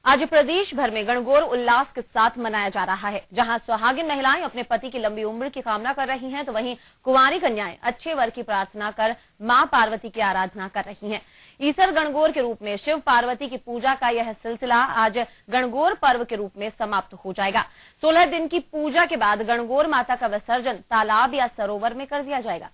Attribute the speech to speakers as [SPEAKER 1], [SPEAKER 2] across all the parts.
[SPEAKER 1] आज प्रदेश भर में गणगौर उल्लास के साथ मनाया जा रहा है। जहां सुहागिन महिलाएं अपने पति की लंबी उम्र की कामना कर रही हैं, तो वहीं कुंवारी कन्याएं अच्छे वर की प्रार्थना कर मां पार्वती की आराधना कर रही हैं। ईसर गणगौर के रूप में शिव पार्वती की पूजा का यह सिलसिला आज गणगौर पर्व के रूप में समाप्त हो जाएगा। 16 दिन की पूजा के बाद गणगौर माता का विसर्जन तालाब या सरोवर में कर दिया जाएगा।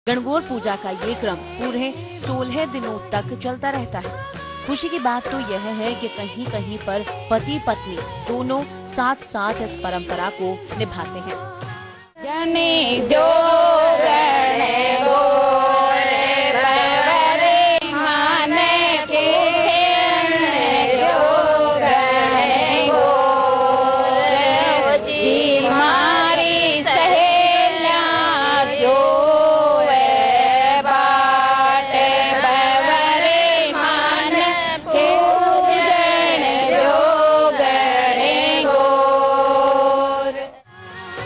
[SPEAKER 1] गणगौर पूजा का ये क्रम पूरे 16 दिनों तक चलता रहता है। खुशी की बात तो यह है कि कहीं कहीं पर पति पत्नी दोनों साथ साथ इस परंपरा को निभाते हैं।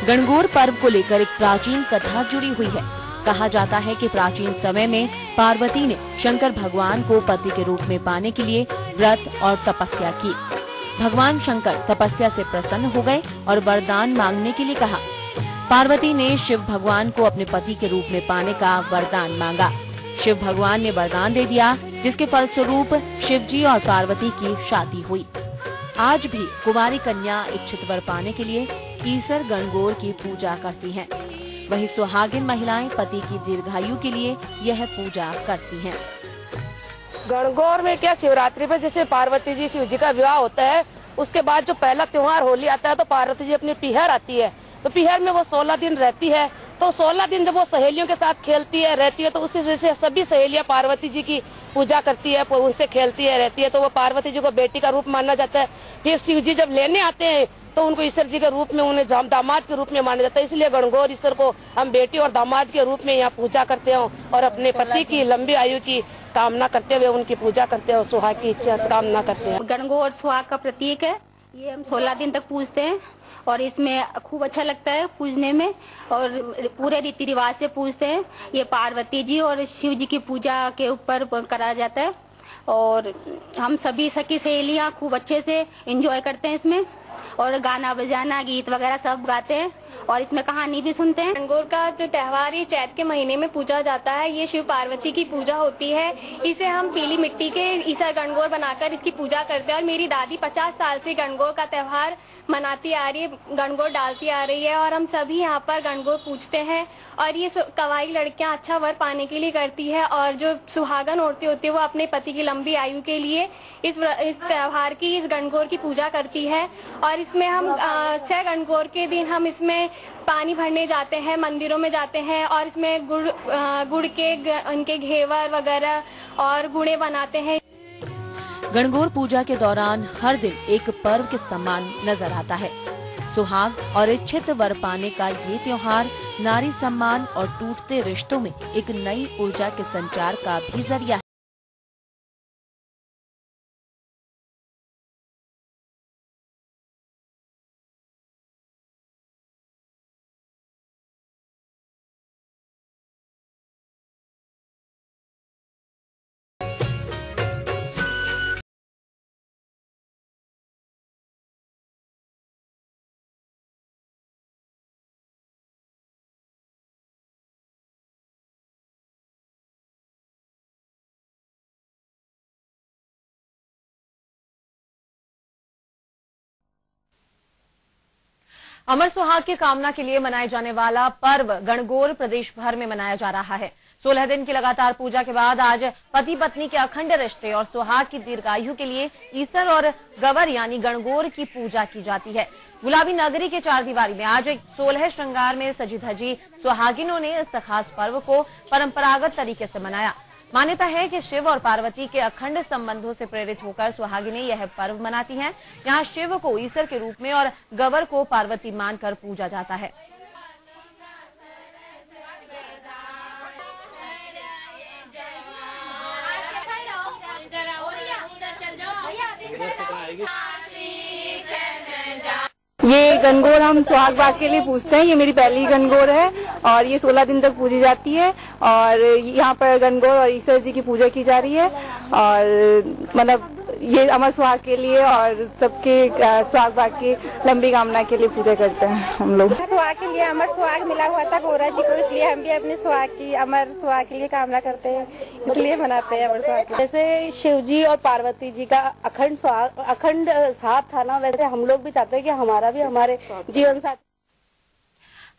[SPEAKER 1] गणगौर पर्व को लेकर एक प्राचीन कथा जुड़ी हुई है। कहा जाता है कि प्राचीन समय में पार्वती ने शंकर भगवान को पति के रूप में पाने के लिए व्रत और तपस्या की। भगवान शंकर तपस्या से प्रसन्न हो गए और वरदान मांगने के लिए कहा। पार्वती ने शिव भगवान को अपने पति के रूप में पाने का वरदान मांगा। शिव भगवान ने वरदान दे दिया, जिसके फलस्वरूप शिव जी और पार्वती की शादी हुई। आज भी कुंवारी कन्या इच्छित वर पाने के लिए ईसर गणगौर की पूजा करती हैं। वहीं सुहागिन महिलाएं पति की दीर्घायु के लिए यह पूजा करती हैं।
[SPEAKER 2] गणगौर में क्या शिवरात्रि पे जैसे पार्वती जी शिव जी का विवाह होता है, उसके बाद जो पहला त्योहार होली आता है तो पार्वती जी अपनी पीहर आती है। तो पीहर में वो 16 दिन रहती है। तो 16 दिन जब वो सहेलियों के साथ खेलती है रहती है, तो उसी वजह से सभी सहेलियां पार्वती जी की पूजा करती है, उनसे खेलती है रहती है। तो वो पार्वती जी को बेटी का रूप माना जाता है। फिर शिव जी जब लेने आते हैं तो उनको ईश्वर जी के रूप में, उन्हें दामाद के रूप में माना जाता है। इसलिए गणगौर ईश्वर को हम बेटी और दामाद के रूप में यहाँ पूजा करते हैं और अपने पति की लंबी आयु की कामना करते हुए उनकी पूजा करते हैं और सुहाग की इच्छा कामना करते हैं।
[SPEAKER 3] गणगौर सुहाग का प्रतीक है। ये हम 16 दिन तक पूजते हैं और इसमें खूब अच्छा लगता है पूजने में और पूरे रीति रिवाज से पूजते हैं। ये पार्वती जी और शिव जी की पूजा के ऊपर कराया जाता है और हम सभी सखी सहेलियां खूब अच्छे से एंजॉय करते हैं इसमें और गाना बजाना गीत वगैरह सब गाते हैं और इसमें कहानी भी सुनते हैं।
[SPEAKER 4] गणगौर का जो त्योहार ये चैत के महीने में पूजा जाता है। ये शिव पार्वती की पूजा होती है। इसे हम पीली मिट्टी के ईसर गणगौर बनाकर इसकी पूजा करते हैं और मेरी दादी 50 साल से गणगौर का त्योहार मनाती आ रही है, गणगौर डालती आ रही है और हम सभी यहाँ पर गणगौर पूजते हैं। और ये कवाई लड़कियां अच्छा वर पाने के लिए करती है और जो सुहागन औरतें होती है वो अपने पति की लंबी आयु के लिए इस त्योहार की, इस गणगौर की पूजा करती है। और इसमें हम 6 गणगौर के दिन हम इसमें पानी भरने जाते हैं, मंदिरों में जाते हैं और इसमें गुड़ के उनके घेवर वगैरह और गुड़े बनाते हैं।
[SPEAKER 1] गणगौर पूजा के दौरान हर दिन एक पर्व के समान नजर आता है। सुहाग और इच्छित वर पाने का ये त्योहार नारी सम्मान और टूटते रिश्तों में एक नई ऊर्जा के संचार का भी जरिया है। अमर सुहाग की कामना के लिए मनाए जाने वाला पर्व गणगौर प्रदेश भर में मनाया जा रहा है। 16 दिन की लगातार पूजा के बाद आज पति पत्नी के अखंड रिश्ते और सुहाग की दीर्घायु के लिए ईसर और गवर यानी गणगौर की पूजा की जाती है। गुलाबी नगरी के चार दीवारी में आज 16 श्रृंगार में सजी धजी सुहागिनों ने इस खास पर्व को परंपरागत तरीके से मनाया। मान्यता है कि शिव और पार्वती के अखंड संबंधों से प्रेरित होकर सुहागिनें यह पर्व मनाती हैं। यहाँ शिव को ईसर के रूप में और गवर को पार्वती मानकर पूजा जाता है।
[SPEAKER 5] ये गणगौर हम सुहाग बाग के लिए पूजते हैं। ये मेरी पहली गणगौर है और ये 16 दिन तक पूजी जाती है और यहाँ पर गणगौर और ईश्वर जी की पूजा की जा रही है और मतलब ये अमर सुहाग के लिए और सबके सुहाग बाग की लंबी कामना के लिए पूजा करते हैं हम लोग।
[SPEAKER 6] सुहाग के लिए अमर सुहाग मिला हुआ था गौरा जी को, इसलिए हम भी अपने सुहाग की अमर सुहाग के लिए कामना करते हैं, इसलिए मनाते हैं अमर सुहाग।
[SPEAKER 2] जैसे शिव जी और पार्वती जी का अखंड साथ था ना, वैसे हम लोग भी चाहते हैं कि हमारा भी हमारे जीवन साथी।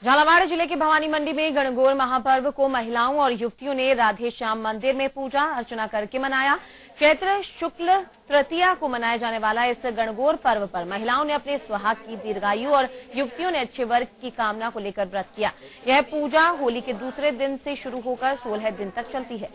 [SPEAKER 1] झालावाड़ जिले के भवानी मंडी में गणगौर महापर्व को महिलाओं और युवतियों ने राधे श्याम मंदिर में पूजा अर्चना करके मनाया। चैत्र शुक्ल तृतीया को मनाए जाने वाला इस गणगौर पर्व पर महिलाओं ने अपने सुहाग की दीर्घायु और युवतियों ने अच्छे वर्ग की कामना को लेकर व्रत किया। यह पूजा होली के दूसरे दिन से शुरू होकर 16 दिन तक चलती है।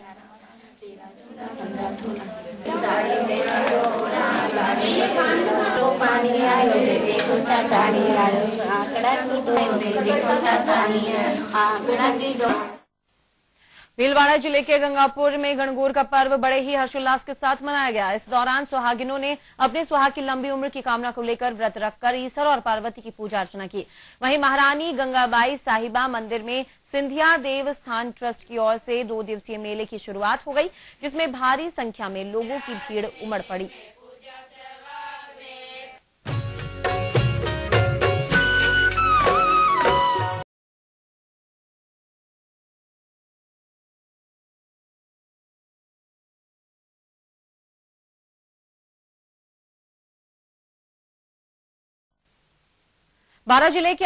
[SPEAKER 1] भीलवाड़ा जिले के गंगापुर में गणगौर का पर्व बड़े ही हर्षोल्लास के साथ मनाया गया। इस दौरान सुहागिनों ने अपने सुहाग की लंबी उम्र की कामना को लेकर व्रत रखकर ईसर और पार्वती की पूजा अर्चना की। वहीं महारानी गंगाबाई साहिबा मंदिर में सिंधिया देव स्थान ट्रस्ट की ओर से 2 दिवसीय मेले की शुरुआत हो गई, जिसमें भारी संख्या में लोगों की भीड़ उमड़ पड़ी। बारां जिले के